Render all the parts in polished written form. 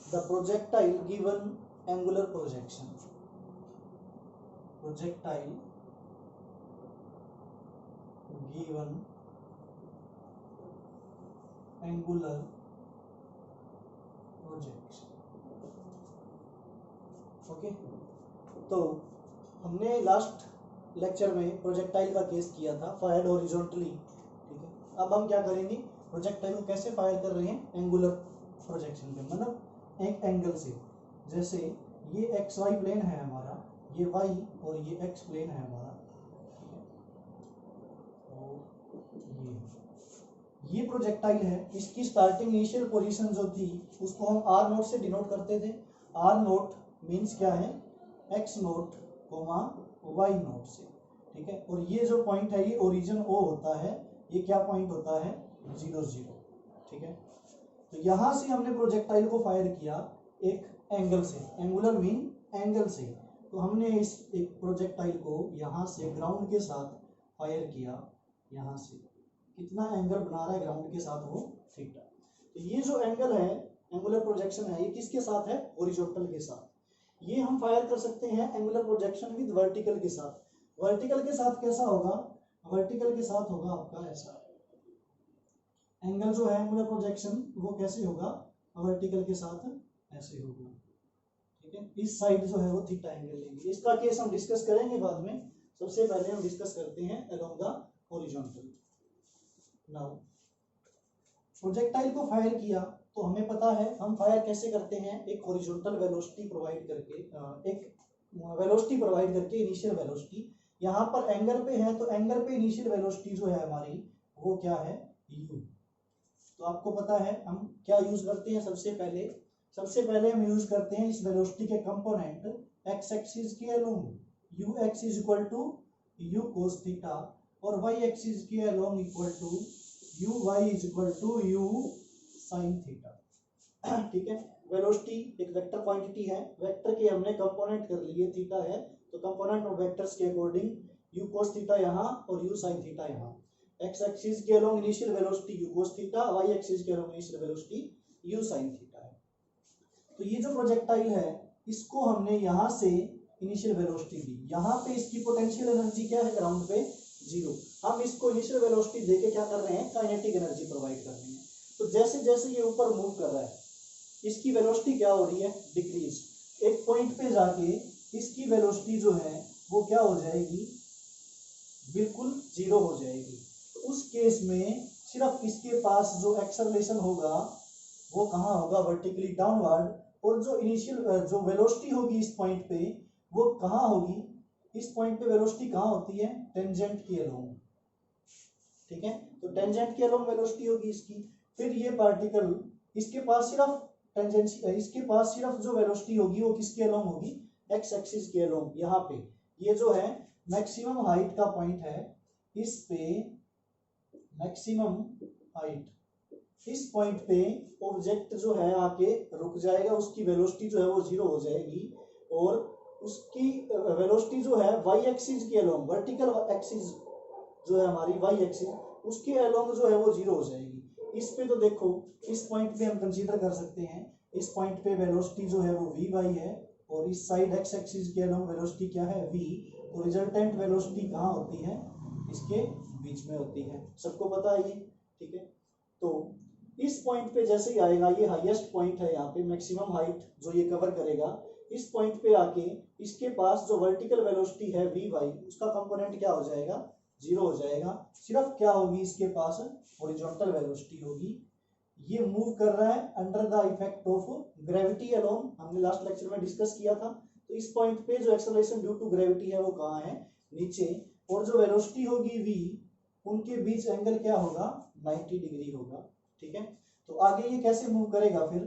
The projectile given angular projection, projectile given angular projection. Okay, तो हमने last lecture में projectile का case किया था, फायर्ड हॉरिजॉन्टली। ठीक है, अब हम क्या करेंगे, प्रोजेक्टाइल को कैसे फायर कर रहे हैं, एंगुलर प्रोजेक्शन पे, मतलब एक एंगल से। जैसे ये एक्स वाई प्लेन है हमारा, ये वाई और ये एक्स प्लेन है हमारा, ये प्रोजेक्टाइल है। इसकी स्टार्टिंग इनिशियल पोजीशन जो थी उसको हम आर नोट से डिनोट करते थे। आर नोट मीन्स क्या है, x naught comma y naught से। ठीक है, और ये जो पॉइंट है ये ओरिजिन ओ होता है, ये क्या पॉइंट होता है, 0 0। ठीक है, तो यहाँ से हमने प्रोजेक्टाइल को फायर किया एक एंगल से, एंगुलर मीन एंगल से। तो हमने इस एक प्रोजेक्टाइल को यहाँ से ग्राउंड के साथ फायर किया, यहाँ से कितना एंगल बना रहा है ग्राउंड के साथ, वो थीटा। तो ये जो एंगल है, एंगुलर प्रोजेक्शन है, ये किसके साथ है, हॉरिजॉन्टल के साथ। ये हम फायर कर सकते हैं एंगुलर प्रोजेक्शन विद वर्टिकल के साथ। वर्टिकल के साथ कैसा होगा, वर्टिकल के साथ होगा आपका ऐसा, एंगल जो है एंगुलर प्रोजेक्शन वो कैसे होगा, वर्टिकल के साथ ऐसे होगा। ठीक है, इस साइड जो है वो थीटा एंगल लेंगे। इसका केस हम डिस्कस करेंगे बाद में, सबसे पहले हम डिस्कस करते हैं along the horizontal. Now projectile को फायर किया तो हमें पता है हम फायर कैसे करते हैं, एक हॉरिजॉन्टल वेलोसिटी प्रोवाइड करके, एक वेलोसिटी प्रोवाइड करके, इनिशियल वेलोसिटी। यहाँ पर एंगल पे है तो एंगल पे इनिशियल वेलोसिटी जो है हमारी वो क्या है, u। तो आपको पता है हम क्या यूज करते हैं, सबसे पहले हम यूज करते हैं इस वेलोसिटी के कंपोनेंट एक्स एक्सिस के along u x is equal to u cos theta और y एक्सिस के along equal to u y is equal to u sin theta. ठीक है, वेलोसिटी एक वेक्टर क्वांटिटी है, वेक्टर के हमने कंपोनेंट कर लिए, थीटा है तो कंपोनेंट ऑफ वेक्टर्स के अकॉर्डिंग u cos थीटा यहाँ और u sin थीटा यहाँ। x एक्सिस के along initial velocity u cos theta, y axis के along initial velocity u sin theta है। तो ये जो प्रोजेक्टाइल है इसको हमने यहाँ से इनिशियल वेलोसिटी दी, यहाँ पे इसकी पोटेंशियल एनर्जी क्या है, ग्राउंड पे 0। हम इसको इनिशियल वेलोसिटी देके क्या कर रहे हैं, काइनेटिक एनर्जी प्रोवाइड कर रहे हैं। तो जैसे जैसे ये ऊपर मूव कर रहा है इसकी वेलोसिटी क्या हो रही है, डिक्रीज। एक पॉइंट पे जाके इसकी वेलोसिटी जो है वो क्या हो जाएगी, बिल्कुल 0 हो जाएगी। तो उस केस में सिर्फ इसके पास जो एक्सेलरेशन होगा वो कहाँ होगा, वर्टिकली डाउनवर्ड, और जो इनिशियल जो वेलोसिटी होगी इस पॉइंट पे वो कहाँ होगी, इस पॉइंट पे वेलोसिटी कहाँ होती है, टेंजेंट के अलोंग। ठीक है, तो टेंजेंट के अलोंग वेलोसिटी होगी इसकी। फिर ये पार्टिकल इसके पास सिर्फ टेंजेंसी, इसके पास सिर्फ जो वेलोसिटी होगी वो किसके अलोंग होगी, एक्स एक्सिस के अलोंग। यहाँ पे ये जो है मैक्सिमम हाइट का पॉइंट है, इस पे मैक्सिमम हाइट, इस पॉइंट पे ऑब्जेक्ट जो है आके रुक जाएगा, उसकी वेलोसिटी जो है वो 0 हो जाएगी और उसकी वेलोसिटी जो है वाई एक्सिस के अलोंग, वर्टिकल एक्सिस जो है हमारी वाई एक्सिस, उसके अलोंग जो है वो 0 हो जाएगी। इस पे तो देखो इस पॉइंट पे हम कंसीडर कर सकते हैं, इस पॉइंट पे वेलोसिटी जो है वो वी वाई है और इस साइड एक्स एक्सिस के अलोंग वेलोसिटी क्या है, वी। तो रिजल्टेंट वेलोसिटी कहाँ होती है, इसके बीच में होती है, सबको पता है ये। ठीक है, तो इस पॉइंट पे जैसे ही आएगा, ये हाईएस्ट पॉइंट है यहाँ पे, मैक्सिमम हाइट जो ये कवर करेगा, इस पॉइंट पे आके इसके पास जो वर्टिकल वेलोसिटी है वी वाई, उसका कंपोनेंट क्या हो जाएगा, 0 हो जाएगा। सिर्फ क्या होगी इसके पास, हॉरिजॉन्टल वेलोसिटी होगी। ये मूव कर रहा है under the effect of gravity alone, हमने लास्ट लेक्चर में डिस्कस किया था। तो इस पॉइंट पे जो एक्सेलरेशन ड्यू टू ग्रेविटी है वो कहाँ है, नीचे, और जो वेलोसिटी होगी v, उनके बीच एंगल क्या होगा, 90 डिग्री होगा। ठीक है, तो आगे ये कैसे मूव करेगा, फिर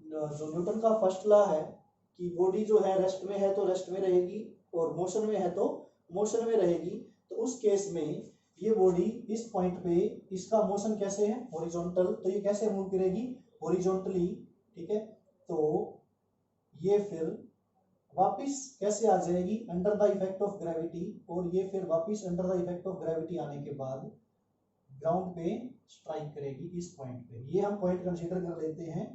जो न्यूटन का फर्स्ट लॉ है कि बॉडी जो है रेस्ट में है तो रेस्ट में रहेगी और मोशन में है तो मोशन में रहेगी। तो उस केस में ये बॉडी इस पॉइंट पे, इसका मोशन कैसे है, हॉरिजॉन्टल, तो ये कैसे मूव करेगी, हॉरिजॉन्टली। ठीक है, तो ये फिर वापिस कैसे आ जाएगी, under the effect of gravity, और ये फिर वापिस under the effect of gravity आने के बाद ग्राउंड पे स्ट्राइक करेगी इस पॉइंट पे। ये हम पॉइंट कंसीडर कर लेते हैं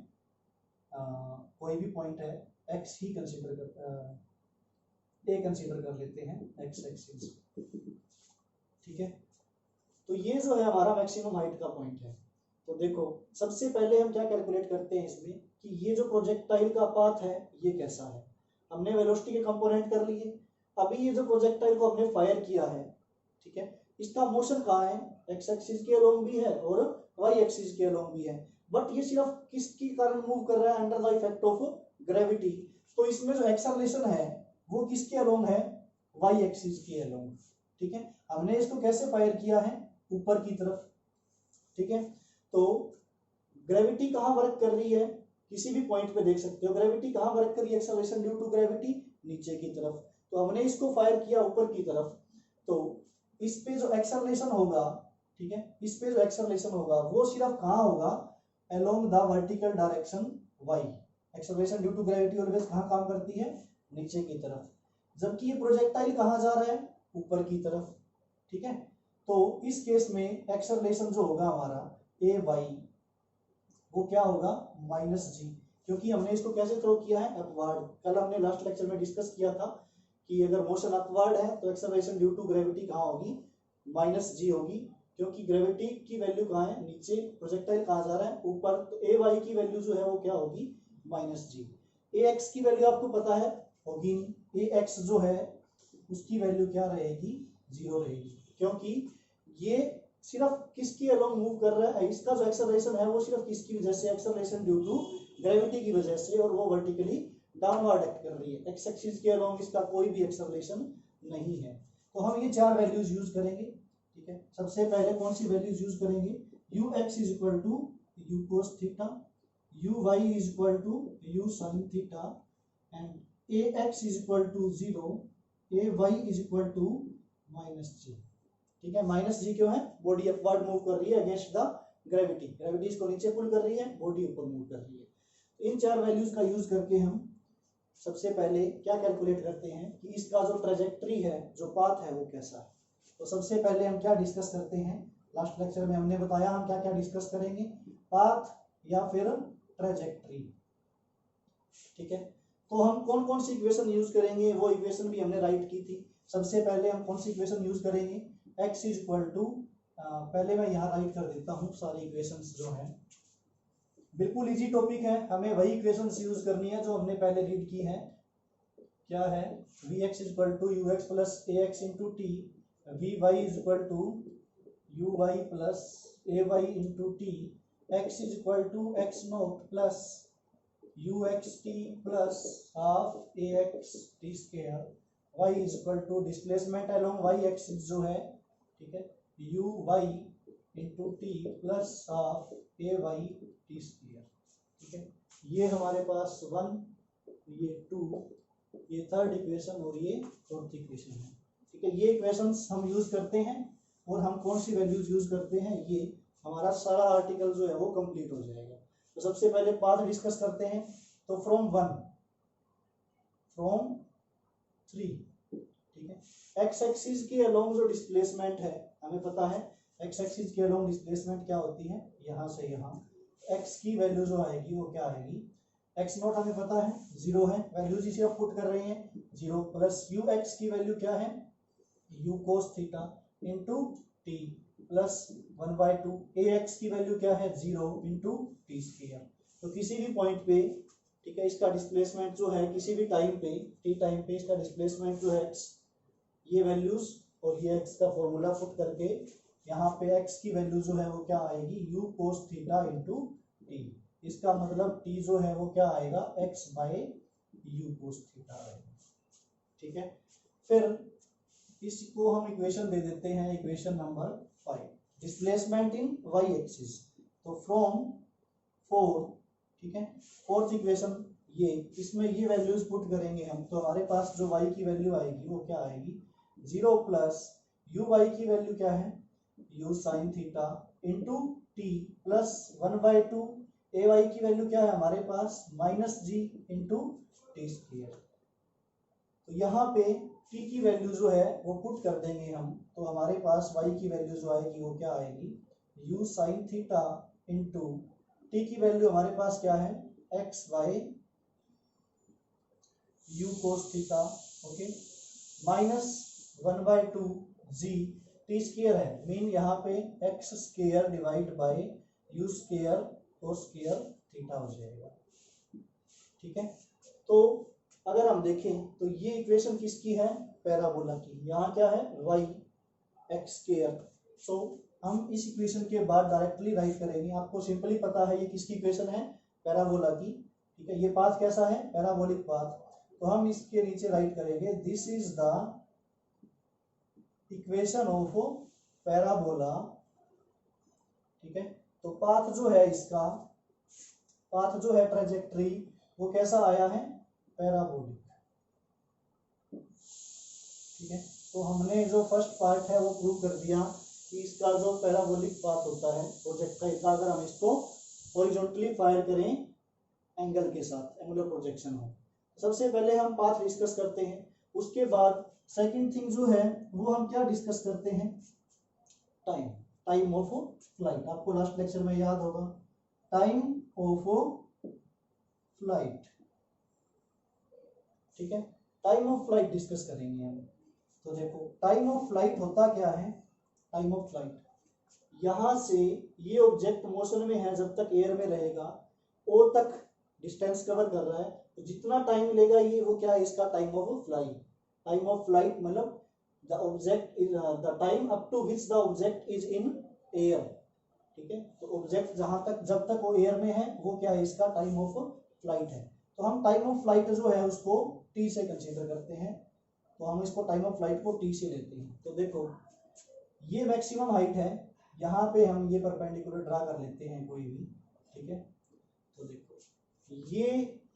कोई भी पॉइंट है एक्स ही कंसीडर कर ए कंसीडर कर लेते हैं एक्स एक्सिस, ठीक है। तो ये जो है हमारा मैक्सिमम हाइट का पॉइंट है। तो देखो सबसे पहले हम क्या कैलकुलेट करते हैं इसमें कि ये जो प्रोजेक्टाइल का पाथ है ये कैसा है। हमने वेलोसिटी के कंपोनेंट कर लिए। अभी ये जो प्रोजेक्टाइल को हमने फायर किया है, ठीक है, इसका मोशन कहाँ है, एक्स एक्सिस के अलोंग भी है और वाई एक्सिस के अलोंग भी है, बट ये सिर्फ किसके कारण मूव कर रहा है, under the effect of gravity. तो इसमें जो एक्सेलरेशन है वो किसके अलोंग है, वाई एक्सिस के अलोंग, ठीक है। हमने इसको कैसे फायर किया है, ऊपर की तरफ, ठीक है। तो ग्रेविटी कहाँ वर्क कर रही है, किसी भी पॉइंट पे देख सकते हो ग्रेविटी कहाँ वर्क कर रही है, एक्सेलरेशन ड्यू टू ग्रेविटी नीचे की तरफ। तो हमने इसको फायर किया ऊपर की तरफ, तो इस पे जो एक्सेलरेशन होगा, ठीक है, इस पे जो एक्सेलरेशन होगा वो सिर्फ कहाँ होगा, along the vertical direction y. Acceleration due to gravity always कहाँ काम करती है, नीचे की तरफ, जबकि ये प्रोजेक्टाइल कहाँ जा रहा है, ऊपर की तरफ, ठीक है। तो इस केस में एक्सेलरेशन जो होगा हमारा ए वाई वो क्या होगा, माइनस जी, क्योंकि हमने इसको कैसे थ्रो किया है, अपवर्ड। कल हमने लास्ट लेक्चर में डिस्कस किया था कि अगर मोशन अपवर्ड है तो एक्सेलरेशन ड्यू टू ग्रेविटी कहाँ होगी, माइनस जी होगी, क्योंकि ग्रेविटी की वैल्यू कहाँ है, नीचे, प्रोजेक्टाइल कहाँ जा रहा है, ऊपर। तो ए वाई की वैल्यू जो है वो क्या होगी, माइनस जी। ए एक्स की वैल्यू आपको पता है होगी नहीं, ए एक्स जो है उसकी वैल्यू क्या रहेगी, जीरो रहेगी, क्योंकि ये सिर्फ किसकी अलोंग मूव कर रहा है, इसका जो एक्सेलरेशन है वो सिर्फ किसकी वजह से, एक्सेलरेशन ड्यू टू ग्रेविटी की वजह से, और वो वर्टिकली डाउनवर्ड एक्ट कर रही है, एक्स एक्सिस के अलोंग इसका कोई भी एक्सेलरेशन नहीं है। तो हम ये चार वैल्यूज यूज करेंगे, ठीक है। सबसे पहले कौन सी वैल्यूज यूज करेंगे, u x is equal to u cos theta, u y is equal to u sine theta, and a x is equal to zero, a y is equal to minus g, ठीक है। Minus जी क्यों है, body upward move कर रही है against the gravity, gravity इसको नीचे पुल कर रही है, बॉडी ऊपर मूव कर रही है। तो इन चार वैल्यूज का यूज करके हम सबसे पहले क्या कैलकुलेट करते हैं कि इसका जो ट्रेजेक्ट्री है, जो पाथ है वो कैसा है। तो सबसे पहले हम क्या डिस्कस करते हैं, लास्ट लेक्चर में हमने बताया हम क्या क्या डिस्कस करेंगे, पाथ या फिर ट्रेजेक्ट्री, ठीक है। तो हम कौन कौन सी इक्वेशन यूज करेंगे वो इक्वेशन भी हमने राइट की थी। सबसे पहले हम कौन सी इक्वेशन यूज करेंगे, x इज इक्वल टू, पहले मैं यहाँ राइट कर देता हूँ सारी इक्वेशंस जो हैं, बिल्कुल इजी टॉपिक है, हमें वही इक्वेशंस यूज करनी है जो हमने पहले रीड की है। क्या है, v x is equal to u x plus a x into t, v y is equal to u y plus a y into t, x is equal to x naught plus u x t plus half a x t square, y is equal to displacement along y axis जो है, ठीक है, u y into t plus half a y t square, ठीक है। ये हमारे पास 1, ये 2, ये थर्ड इक्वेशन और ये फोर्थ इक्वेशन है, ठीक है। ये इक्वेशंस हम यूज करते हैं और हम कौन सी वैल्यूज यूज करते हैं, ये हमारा सारा आर्टिकल जो है वो कंप्लीट हो जाएगा। तो सबसे पहले पाथ डिस्कस करते हैं। तो फ्रॉम 1 फ्रॉम 3, ठीक है। एक्स एक्सिस के अलोंग जो डिस्प्लेसमेंट है हमें पता है, एक्स एक्सिस के अलोंग डिस्प्लेसमेंट क्या होती है, यहाँ से यहाँ, एक्स की वैल्यू जो आएगी वो क्या आएगी, एक्स नॉट हमें पता है जीरो है, वैल्यूज इसे आप पुट कर रहे हैं, जीरो प्लस यू एक्स की वैल्यू क्या है, you cos theta into t plus 1/2, A x की वैल्यू क्या है, जीरो इंटू टी स्क्वायर। तो किसी भी पॉइंट पे, ठीक है, इसका डिस्प्लेसमेंट जो है किसी भी टाइम पे, टी टाइम पे इसका डिस्प्लेसमेंट जो है एक्स, ये वैल्यूज और ये एक्स का फॉर्मूला पुट करके यहाँ पे एक्स की वैल्यू जो है वो क्या आएगी, u cos theta into t, इसका मतलब टी जो है वो क्या आएगा, x by u cos theta आएगा, ठीक है। फिर इसको हम इक्वेशन दे देते हैं, equation number 5, displacement in y axis. तो फ्रॉम 4, ठीक है, फोर्थ इक्वेशन, ये इसमें ये वैल्यूज पुट करेंगे हम, तो हमारे पास जो y की वैल्यू आएगी वो क्या आएगी, 0 प्लस यू वाई की वैल्यू क्या है, u sine theta into t plus 1/2, a y की वैल्यू क्या है हमारे पास, minus g into t square. तो यहाँ पे t की वैल्यू जो है वो पुट कर देंगे हम, तो हमारे पास y की वैल्यू जो आएगी वो क्या आएगी, u sine theta into t की वैल्यू हमारे पास क्या है, x by u cos theta, okay, minus 1/2 g t square है, मीन यहाँ पे x square divide by u square cos square theta हो जाएगा। ठीक है, तो अगर हम देखें तो ये इक्वेशन किसकी है, पैराबोला की। यहाँ क्या है, y एक्स स्क्वायर। सो हम इस इक्वेशन के बाद डायरेक्टली राइट करेंगे। आपको सिंपली पता है ये किसकी इक्वेशन है, पैराबोला की। ठीक है, ये पाथ कैसा है, पैराबोलिक पाथ। तो हम इसके नीचे राइट करेंगे this is the equation of parabola. ठीक है, तो पाथ जो है इसका, पाथ जो है ट्रेजेक्ट्री, वो कैसा आया है, पैराबोलिक। ठीक है, तो हमने जो फर्स्ट पार्ट है वो प्रूव कर दिया कि इसका जो पैराबोलिक पाथ होता है प्रोजेक्टाइल का, अगर हम इसको हॉरिजॉन्टली फायर करें एंगल के साथ, एंगुलर प्रोजेक्शन हो। सबसे पहले हम पाथ डिस्कस करते हैं, उसके बाद सेकंड थिंग जो है वो हम क्या डिस्कस करते हैं, टाइम, टाइम ऑफ फ्लाइट। आपको लास्ट लेक्चर में याद होगा, टाइम ऑफ फ्लाइट। ठीक है, टाइम ऑफ फ्लाइट डिस्कस करेंगे हम। तो देखो टाइम ऑफ फ्लाइट होता क्या है, टाइम ऑफ फ्लाइट, यहां से ये ऑब्जेक्ट मोशन में है जब तक एयर में रहेगा, ओ तक डिस्टेंस कवर कर रहा है, तो जितना टाइम लेगा ये, वो क्या है, इसका time of flight. Time of flight मतलब the object is the time up to which the object is in air. ठीक है, तो ऑब्जेक्ट जहां तक, जब तक वो एयर में है, वो क्या है, इसका टाइम ऑफ फ्लाइट है। तो हम टाइम ऑफ फ्लाइट जो है उसको टी से कंसीडर करते हैं, तो हम इसको टाइम ऑफ फ्लाइट को टी से लेते हैं। तो देखो ये मैक्सिमम हाइट है, यहाँ पे हम ये परपेंडिकुलर ड्रा कर लेते हैं कोई भी। ठीक है, तो देखो ये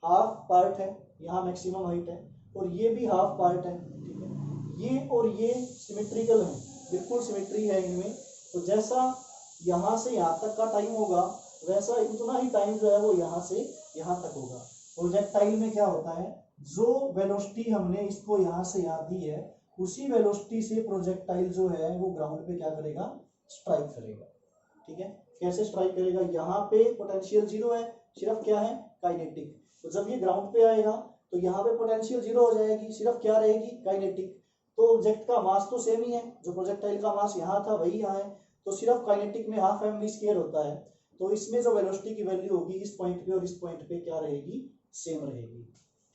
हाफ पार्ट है, यहाँ मैक्सिमम हाइट है, और ये भी हाफ पार्ट है। ठीक है, ये और ये सिमेट्रिकल है, बिल्कुल सिमेट्री है इनमें। तो जैसा यहाँ से यहाँ तक का टाइम होगा, वैसा उतना ही टाइम जो है वो यहाँ से यहाँ तक होगा। प्रोजेक्टाइल में क्या होता है, जो वेलोसिटी हमने इसको यहाँ से यहाँ दी है, उसी वेलोसिटी से प्रोजेक्टाइल जो है वो ग्राउंड पे क्या करेगा, स्ट्राइक करेगा। ठीक है, कैसे स्ट्राइक करेगा, यहाँ पे पोटेंशियल जीरो है, सिर्फ क्या है, काइनेटिक। तो जब ये ग्राउंड पे आएगा तो यहाँ पे पोटेंशियल जीरो हो जाएगी, सिर्फ क्या रहेगी, काइनेटिक। तो ऑब्जेक्ट का मास तो सेम ही है, जो प्रोजेक्टाइल का मास यहाँ था वही यहाँ है, तो सिर्फ काइनेटिक में हाफ एम वी स्क्वायर होता है। तो इसमें जो वेलोसिटी की वैल्यू होगी इस पॉइंट पे और इस पॉइंट पे क्या रहेगी, सेम रहेगी।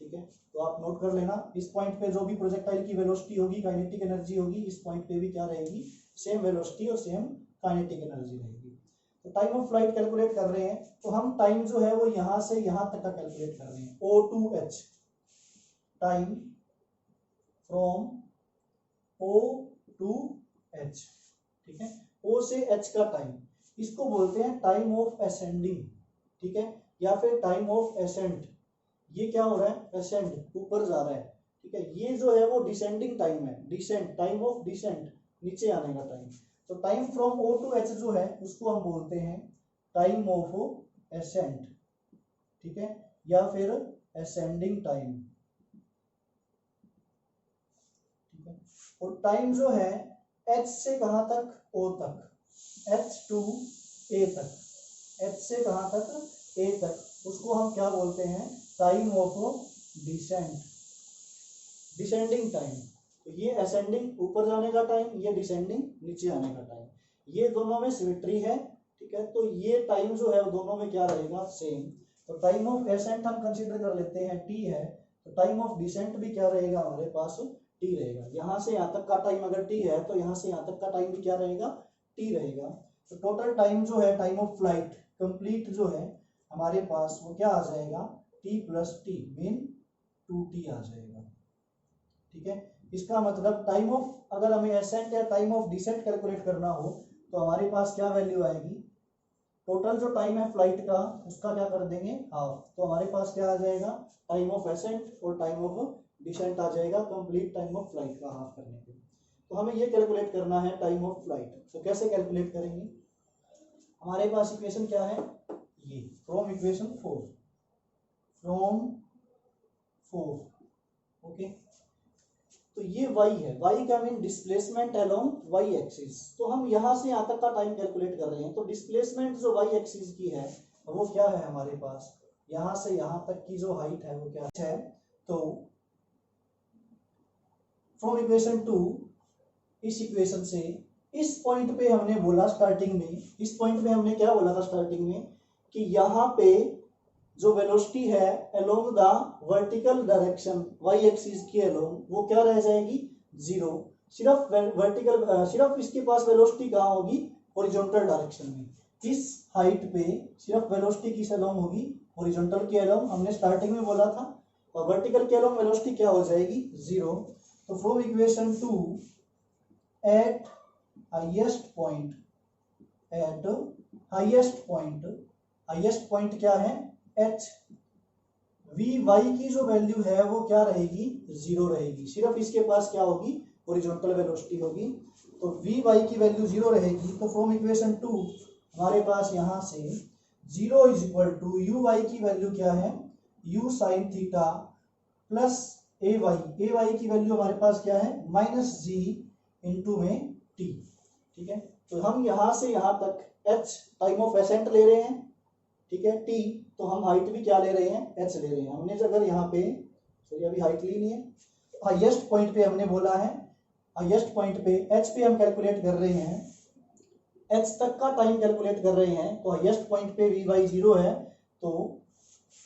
ठीक है, तो आप नोट कर लेना, इस पॉइंट पे जो भी प्रोजेक्टाइल की वेलोसिटी होगी, काइनेटिक एनर्जी होगी, इस पॉइंट पे भी क्या रहेगी, सेम वेलोसिटी और सेम काइनेटिक एनर्जी रहेगी। तो टाइम ऑफ फ्लाइट कैलकुलेट कर रहे हैं, तो हम टाइम जो है वो यहाँ से यहाँ तक का कैलकुलेट कर रहे हैं। O2H, time from O2H। ठीक है, O से H का टाइम, इसको बोलते हैं टाइम ऑफ असेंडिंग। ठीक है, या फिर टाइम ऑफ एसेंट। ये क्या हो रहा है, असेंड, ऊपर जा रहा है। ठीक है, ये जो है वो डिसेंडिंग टाइम है, डिसेंट, टाइम ऑफ डिसेंट, नीचे आने का टाइम। तो time from O to H जो है उसको हम बोलते हैं टाइम ऑफ एसेंट। ठीक है, या फिर असेंडिंग टाइम। ठीक है, और टाइम जो है H से कहां तक, O तक, H टू A तक, H से कहां तक, A तक, उसको हम क्या बोलते हैं, time of descent, descending time. तो ये असेंडिंग ऊपर जाने का टाइम, ये डिसेंडिंग नीचे आने का टाइम, ये दोनों में सिमेट्री है। ठीक है, तो ये टाइम जो है वो दोनों में क्या रहेगा, सेम। तो टाइम ऑफ एसेंट हम कंसीडर कर लेते हैं टी है, तो टाइम ऑफ डिसेंट भी क्या रहेगा हमारे पास, टी रहेगा। यहाँ से यहाँ तक का टाइम अगर टी है तो यहाँ से यहाँ तक का टाइम भी क्या रहेगा, टी रहेगा। तो टोटल टाइम जो है, टाइम ऑफ फ्लाइट कंप्लीट जो है हमारे पास, वो क्या आ जाएगा, T plus T, mean 2t आ जाएगा। ठीक है, इसका मतलब टाइम ऑफ, अगर हमें एसेंट या टाइम ऑफ डिसेंट कैलकुलेट करना हो तो हमारे पास क्या वैल्यू आएगी, टोटल जो टाइम है फ्लाइट का उसका क्या कर देंगे, हाफ। तो हमारे पास क्या आ जाएगा, टाइम ऑफ एसेंट और टाइम ऑफ डिसेंट आ जाएगा, कंप्लीट टाइम ऑफ फ्लाइट का हाफ करने पे। तो हमें ये कैलकुलेट करना है टाइम ऑफ फ्लाइट। तो कैसे कैलकुलेट करेंगे, हमारे पास इक्वेशन क्या है, ये फ्रॉम इक्वेशन 4, फ्रॉम 4। ओके, तो ये y है, y का mean displacement along y axis. तो हम यहाँ से यहाँ तक का टाइम कैलकुलेट कर रहे हैं, तो डिस्प्लेसमेंट जो y एक्सिस की है वो क्या है हमारे पास, यहाँ से यहाँ तक की जो हाइट है वो क्या है, तो फ्रॉम इक्वेशन 2, इस इक्वेशन से इस पॉइंट पे हमने बोला स्टार्टिंग में, इस पॉइंट पे हमने क्या बोला था स्टार्टिंग में कि यहाँ पे जो वेलोसिटी है along the vertical direction y axis के अलोंग वो क्या रह जाएगी, जीरो। सिर्फ वर्टिकल सिर्फ इसके पास वेलोसिटी कहाँ होगी, हॉरिजॉन्टल डायरेक्शन में। इस हाइट पे सिर्फ वेलोसिटी किस अलोंग होगी, हॉरिजॉन्टल के अलोंग, हमने स्टार्टिंग में बोला था। और वर्टिकल के अलोंग वेलोसिटी क्या हो जाएगी, जीरो। तो from equation 2 eight highest point, eight highest point क्या है, एच, वी वाई की जो वैल्यू है वो क्या रहेगी, जीरो रहेगी। सिर्फ इसके पास क्या होगी, हॉरिजॉन्टल वेलोसिटी होगी। तो वी वाई की वैल्यू जीरो रहेगी। तो फ्रॉम इक्वेशन 2 हमारे पास यहाँ से zero is equal to u y की वैल्यू क्या है, u sine theta plus a y की वैल्यू हमारे पास क्या है, माइनस जी इंटू में टी। ठीक है, तो हम यहाँ से यहाँ तक एच टाइम ऑफ एसेंट ले रहे हैं, ठीक है, टी, तो हम हाइट भी क्या ले रहे हैं, एच ले रहे हैं। हमने अगर यहाँ पे सॉरी अभी हाइट ली नहीं है, हाईएस्ट पॉइंट पे हमने बोला है, हाईएस्ट पॉइंट पे एच पे हम कैलकुलेट कर रहे हैं, एच तक का टाइम कैलकुलेट कर रहे हैं। तो हाईएस्ट पॉइंट पे वी बाई जीरो है, तो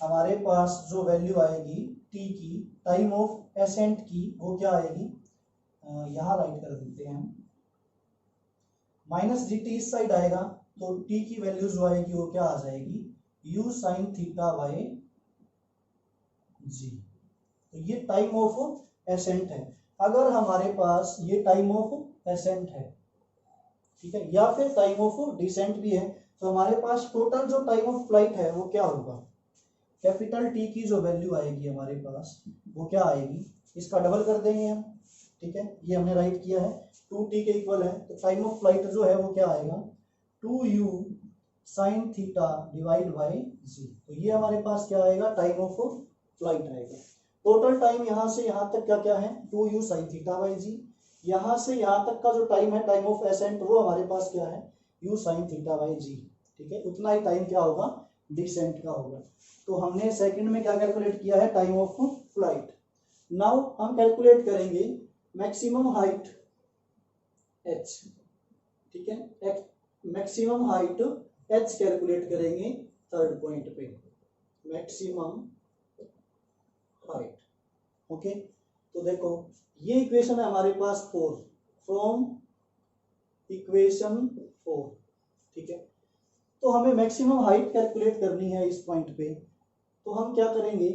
हमारे पास जो वैल्यू आएगी टी की, टाइम ऑफ एसेंट की, वो क्या आएगी, यहाँ राइट कर देते हैं हम, माइनस जी टी इस साइड आएगा, तो टी की वैल्यू जो आएगी वो क्या आ जाएगी, you sine theta by g. तो ये टाइम ऑफ एसेंट है। अगर हमारे पास ये टाइम ऑफ एसेंट है, ठीक है, या फिर टाइम ऑफ डिसेंट भी है, तो हमारे पास टोटल जो टाइम ऑफ फ्लाइट है वो क्या होगा, कैपिटल टी की जो वैल्यू आएगी हमारे पास वो क्या आएगी, इसका डबल कर देंगे हम। ठीक है, ये हमने राइट किया है, 2t के इक्वल है, तो टाइम ऑफ फ्लाइट जो है वो क्या आएगा, 2u sine theta divide by g. तो ये हमारे पास क्या आएगा, टाइम ऑफ फ्लाइट आएगा। टोटल टाइम यहाँ से यहाँ तक का क्या है, 2u साइन थीटा बाय जी। यहाँ से यहाँ तक का जो टाइम है टाइम ऑफ एसेंट, वो हमारे पास क्या है, u साइन थीटा बाय जी। ठीक है, उतना ही टाइम क्या होगा, डिसेंट का होगा। तो हमने सेकंड में क्या कैलकुलेट किया है, टाइम ऑफ फ्लाइट। नाउ हम कैलकुलेट करेंगे मैक्सिमम हाइट h। ठीक है, मैक्सिमम हाइट h कैलकुलेट करेंगे थर्ड पॉइंट पे, मैक्सिमम हाइट। ओके, तो देखो ये इक्वेशन है हमारे पास 4, फ्रॉम इक्वेशन 4। ठीक है, तो हमें मैक्सिमम हाइट कैलकुलेट करनी है इस पॉइंट पे। तो हम क्या करेंगे,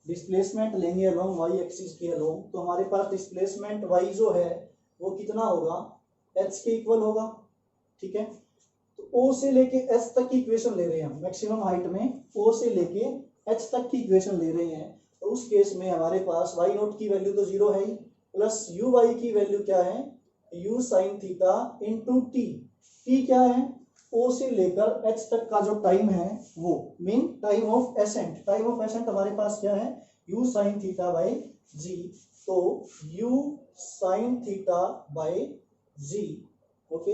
डिस्प्लेसमेंट लेंगे अलोंग वाई एक्सिस के अलोंग। तो हमारे पास डिस्प्लेसमेंट वाई जो है वो कितना होगा, एच के इक्वल होगा। ठीक है, तो ओ से लेके एच तक की इक्वेशन ले रहे हैं हम, मैक्सिमम हाइट में ओ से लेके एच तक की इक्वेशन ले रहे हैं। तो उस केस में हमारे पास वाई नोट की वैल्यू तो जीरो है ही, प्लस यू वाई की वैल्यू क्या है, u sine theta into T. T क्या है, ओ से लेकर एच तक का जो टाइम है वो mean time of ascent. Time of ascent हमारे पास क्या है, u sine theta by g. तो u sine theta by g, okay,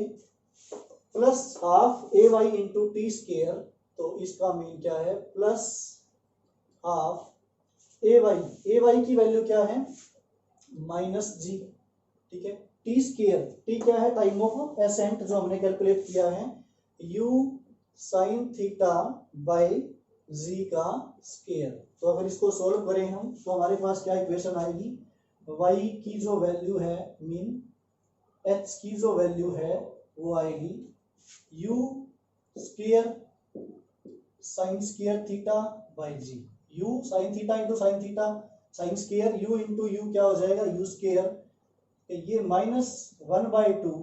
plus half a y into t square. तो इसका मीन क्या है, प्लस हाफ ए वाई की वैल्यू क्या है, माइनस जी। ठीक है, टी स्केयर, टी क्या है, टाइम ऑफ एसेंट जो हमने कैलकुलेट किया है, u साइन थीटा बाय जी का स्केयर। तो अगर इसको सोल्व करें हम, तो हमारे पास क्या इक्वेशन आएगी, y की जो वैल्यू है मीन h की जो वैल्यू है वो आएगी u square sine square theta by g. u sine theta into sine theta, sine square u into u क्या हो जाएगा, u स्केयर। ये -1/2,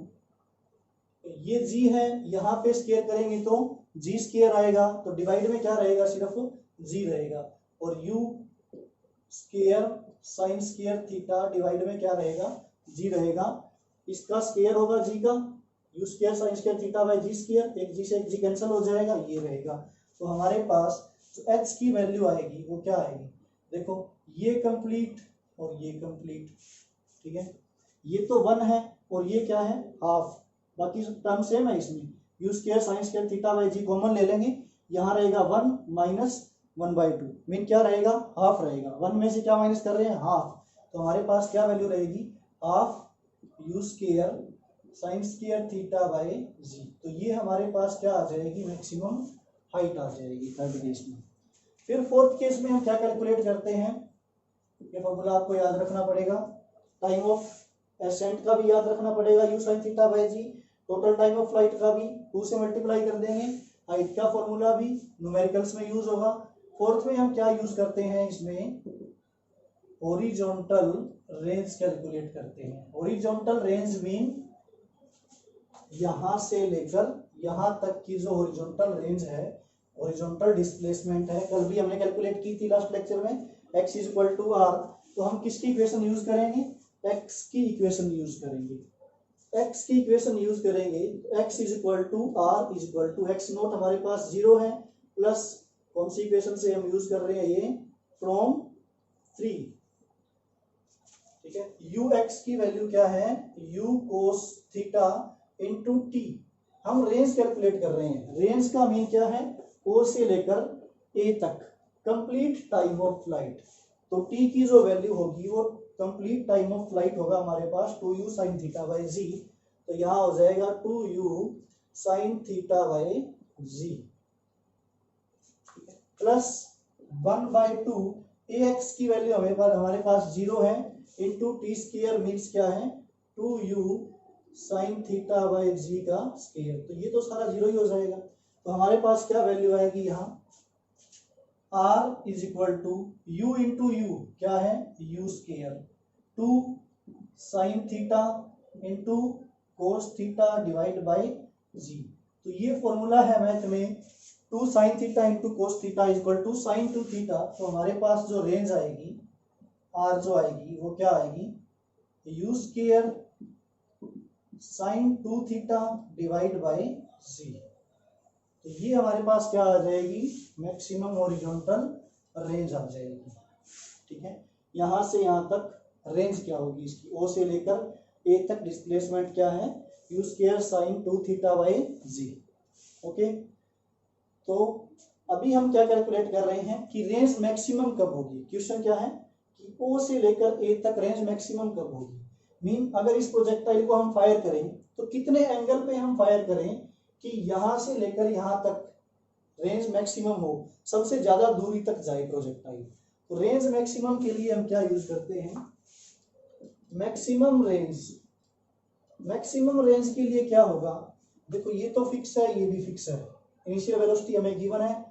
ये जी है, यहाँ पे स्केयर करेंगे तो जी स्केयर आएगा, तो डिवाइड में क्या रहेगा, सिर्फ जी रहेगा। और you square sine square theta divide में क्या रहेगा, जी रहेगा। इसका स्केयर होगा जी का, you square sine square theta by ji square, एक जी से एक जी कैंसिल हो जाएगा, ये रहेगा। तो हमारे पास जो एच की वैल्यू आएगी वो क्या आएगी, देखो ये कंप्लीट और ये कंप्लीट। ठीक है, ये तो 1 है और ये क्या है, हाफ, बाकी टर्म सेम है इसमें। U square sine square theta by g common ले लेंगे, यहाँ रहेगा 1 माइनस 1/2 मीन क्या रहेगा, हाफ रहेगा। 1 में से क्या माइनस कर रहे हैं, हाफ। तो हमारे पास क्या वैल्यू रहेगी, of u square sine square theta by g. तो ये हमारे पास क्या आ जाएगी, मैक्सिमम हाइट आ जाएगी थर्ड केस में। फिर फोर्थ केस में हम क्या कैलकुलेट करते हैं, ये फॉर्मूला आपको याद रखना पड़ेगा। टाइम ऑफ एसेंट का भी याद रखना पड़ेगा, u sine theta by g. Total time of flight का भी 2 से मल्टीप्लाई कर देंगे। हाइट का फॉर्मूला भी न्यूमेरिकल्स में यूज होगा। फोर्थ में हम क्या यूज करते हैं, इसमें हॉरिजॉन्टल रेंज कैलकुलेट करते हैं। हॉरिजॉन्टल रेंज मीन यहां से लेकर यहां तक की जो हॉरिजॉन्टल रेंज है, हॉरिजॉन्टल डिस्प्लेसमेंट है, कल भी हमने कैलकुलेट की थी लास्ट लेक्चर में, x इक्वल टू आर। तो हम किसकी इक्वेशन यूज करेंगे, x की इक्वेशन यूज करेंगे। x की इक्वेशन यूज करेंगे, x is equal to R is equal to x naught हमारे पास 0 है, प्लस कौन सी इक्वेशन से हम यूज कर रहे हैं, ये फ्रॉम 3, ठीक है। यू एक्स की वैल्यू क्या है, you cos theta into T. हम रेंज कैलकुलेट कर रहे हैं, रेंज का मीन क्या है, ओ से लेकर ए तक कंप्लीट टाइम ऑफ फ्लाइट। तो टी की जो वैल्यू होगी वो कंप्लीट टाइम ऑफ फ्लाइट होगा हमारे पास 2u sine theta by g. तो यहाँ हो जाएगा 2u sine theta by g plus 1/2 ax की वैल्यू हमारे पास 0 है, इंटू टी स्क्वायर मीन्स क्या है 2u साइन थीटा बाय जी का स्क्वायर। तो ये तो सारा 0 ही हो जाएगा। तो हमारे पास क्या वैल्यू आएगी, यहाँ r is equal to u into u क्या है, u square 2 sine theta into cos theta divide by g. तो ये फॉर्मूला है मैथ में, 2 sine theta into cos theta is equal to sine 2 theta. तो हमारे पास जो रेंज आएगी r जो आएगी वो क्या आएगी, u square sine 2 theta divide by g. तो ये हमारे पास क्या आ जाएगी, मैक्सिमम हॉरिजॉन्टल रेंज आ जाएगी, ठीक है। यहां से यहां तक रेंज क्या होगी इसकी, ओ से लेकर ए तक डिस्प्लेसमेंट क्या है, u square sine 2 theta by g. Okay, तो अभी हम क्या कैलकुलेट कर रहे हैं कि रेंज मैक्सिमम कब होगी। क्वेश्चन क्या है कि ओ से लेकर ए तक रेंज मैक्सिमम कब होगी, मीन अगर इस प्रोजेक्टाइल को हम फायर करें तो कितने एंगल पे हम फायर करें कि यहां से लेकर यहां तक रेंज मैक्सिमम हो, सबसे ज्यादा दूरी तक जाए प्रोजेक्टाइल। तो रेंज मैक्सिमम के लिए हम क्या यूज करते हैं, मैक्सिमम रेंज। मैक्सिमम रेंज के लिए क्या होगा, देखो ये तो फिक्स है, ये भी फिक्स है, इनिशियल वेलोसिटी हमें गिवन है,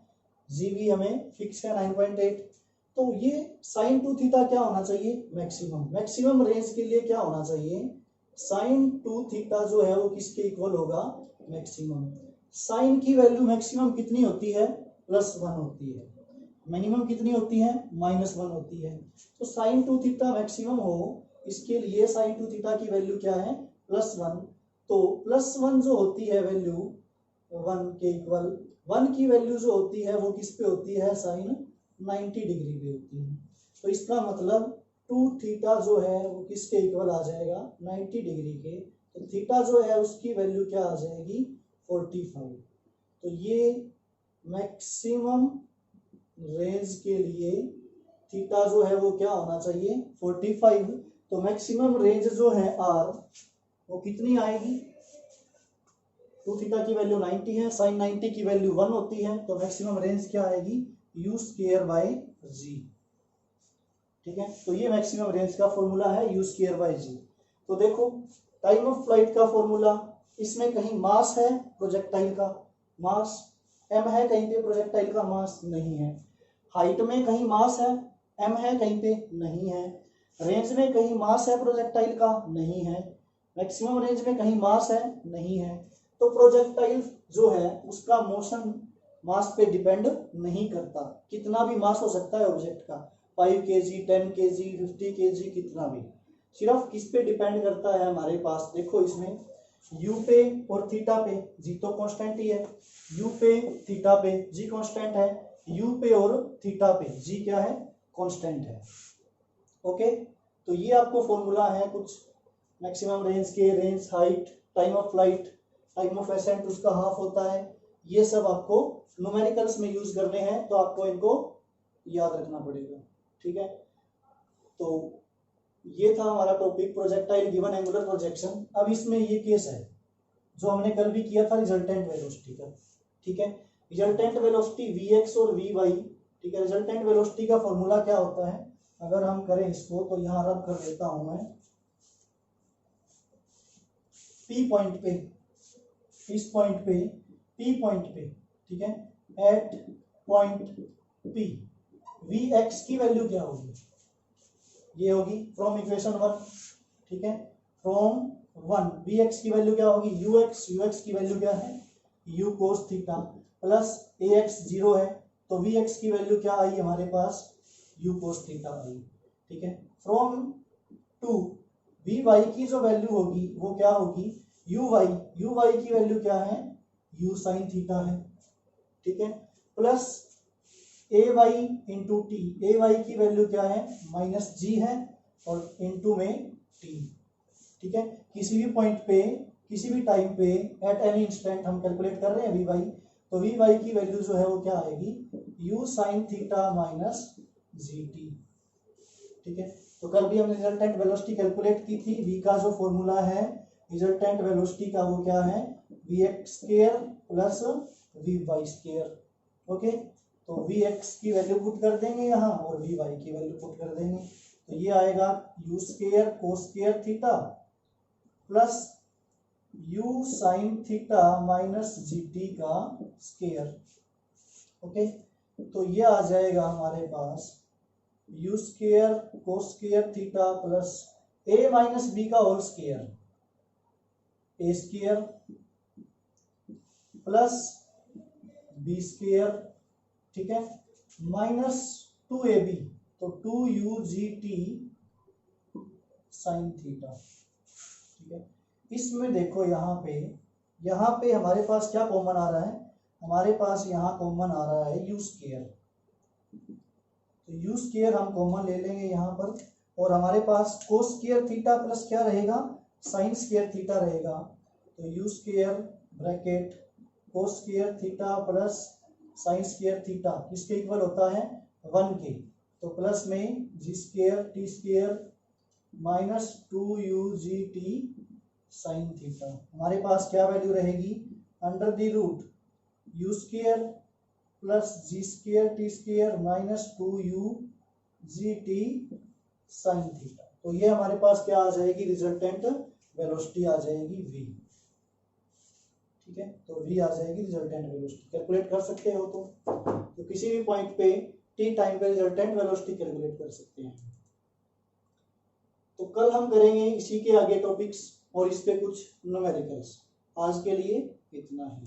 जी भी हमें फिक्स है 9.8। तो ये साइन 2 थीटा क्या होना चाहिए, मैक्सिमम। मैक्सिमम रेंज के लिए क्या होना चाहिए, साइन 2 थीटा जो है वो किसके इक्वल होगा, मैक्सिमम। साइन की वैल्यू मैक्सिमम कितनी होती है, +1 होती है, मिनिमम कितनी होती है, -1 होती है। तो साइन 2 थीटा मैक्सिमम हो, इसके लिए साइन 2 थीटा की वैल्यू क्या है, +1। तो +1 जो होती है वैल्यू 1 के इक्वल, 1 की वैल्यू जो होती है वो किस पे होती है, साइन 90 डिग्री पे होती है। तो इसका मतलब 2 थीटा जो है वो किसके इक्वल आ जाएगा, 90 डिग्री के। तो थीटा जो है उसकी वैल्यू क्या आ जाएगी, 45। तो ये मैक्सिमम रेंज के लिए थीटा जो है वो क्या होना चाहिए, 45। तो मैक्सिमम रेंज जो है आर वो कितनी आएगी, 2 थीटा की वैल्यू 90 है, साइन 90 की वैल्यू 1 होती है। तो मैक्सिमम रेंज क्या आएगी, यू स्क्वायर बाय जी, ठीक है। तो ये मैक्सिमम रेंज का फॉर्मूला है, यू स्क्वायर बाय जी। तो देखो टाइम ऑफ फ्लाइट का फॉर्मूला, इसमें कहीं मास है प्रोजेक्टाइल का, मास m है, कहीं पे प्रोजेक्टाइल का मास नहीं है। हाइट में कहीं मास है, m है, कहीं पे नहीं है। रेंज में कहीं मास है प्रोजेक्टाइल का, नहीं है। मैक्सिमम रेंज में कहीं मास है, नहीं है। तो प्रोजेक्टाइल जो है उसका मोशन मास पे डिपेंड नहीं करता, कितना भी मास हो सकता है ऑब्जेक्ट का, 5 kg 10 kg 50 kg कितना भी, सिर्फ किस पे डिपेंड करता है हमारे पास, देखो इसमें u पे और थीटा पे, जी तो कांस्टेंट ही है, u पे थीटा पे जी कांस्टेंट है, u पे और थीटा पे जी क्या है, कांस्टेंट है। ओके, तो ये आपको फॉर्मूला है कुछ मैक्सिमम रेंज के, range, height, time of flight, time of accent उसका हाफ होता है, ये सब आपको न्यूमेरिकल्स में यूज करने हैं, तो आपको इनको याद रखना पड़ेगा, ठीक है। तो ये था हमारा topic projectile given angular projection. अब इसमें ये केस है जो हमने कल भी किया था रिजल्टेंट वेलोसिटी का, ठीक है। रिजल्टेंट वेलोसिटी Vx और Vy, ठीक है। रिजल्टेंट वेलोसिटी का फॉर्मूला क्या होता है, अगर हम करें इसको तो यहाँ रब कर देता हूं मैं P पॉइंट पे, इस पॉइंट पे, P पॉइंट पे, ठीक है, एट पॉइंट P Vx की वैल्यू क्या होगी, ये होगी फ्रॉम इक्वेशन 1, ठीक है। फ्रॉम 1 Vx की वैल्यू क्या होगी, ux की वैल्यू क्या है, u cos theta plus ax 0 है तो Vx की वैल्यू क्या आई हमारे पास, u cos थीटा आई, ठीक है। फ्रॉम 2 Vy की जो वैल्यू होगी वो क्या होगी, uy की वैल्यू क्या है, u sin थीटा है, ठीक है। Plus ay into T, ay की वैल्यू क्या है, माइनस जी है और इंटू में t, ठीक है। किसी भी पॉइंट पे, किसी भी टाइम पे, एट एनी इंस्टेंट हम कैलकुलेट कर रहे हैं Vy, तो Vy की वैल्यू जो है वो क्या आएगी, u sin theta minus G T, ठीक है। तो कल भी हमने रिजल्टेंट वेलोसिटी कैलकुलेट की थी। v का जो फॉर्मूला है रिजल्टेंट वेलोसिटी का वो क्या है, vx square plus vy square, okay. तो Vx की वैल्यू पुट कर देंगे यहाँ और Vy की वैल्यू पुट कर देंगे, तो ये आएगा u square cos square theta plus u sine theta minus gt का स्क्वायर, ओके। तो ये आ जाएगा हमारे पास u square cos square theta plus a minus b का whole square, a square plus b square, ठीक है, माइनस 2ab, तो 2ugt साइन थीटा, ठीक है। इसमें देखो यहाँ पे हमारे पास क्या कॉमन आ रहा है, हमारे पास यहाँ कॉमन आ रहा है u स्क्वायर, तो u स्क्वायर हम कॉमन ले लेंगे यहाँ पर, और हमारे पास कोस स्क्वायर थीटा प्लस क्या रहेगा, साइन स्क्वायर थीटा रहेगा, तो u स्क्वायर bracket cos square theta plus sine square theta किसके इक्वल होता है, 1 के, तो प्लस में g square t square minus 2ugt sine theta, हमारे पास क्या वैल्यू रहेगी, under the root u square plus g square t square minus 2ugt sine theta, तो ये हमारे पास क्या आ जाएगी, रिजल्टेंट वेलोसिटी आ जाएगी v, ठीक है। तो v आ जाएगी रिजल्टेंट वेलोसिटी, कैलकुलेट कर सकते हो तो किसी भी पॉइंट पे t टाइम पे रिजल्टेंट वेलोसिटी कैलकुलेट कर सकते हैं। तो कल हम करेंगे इसी के आगे टॉपिक्स और इस पे कुछ न्यूमेरिकल्स। आज के लिए इतना ही।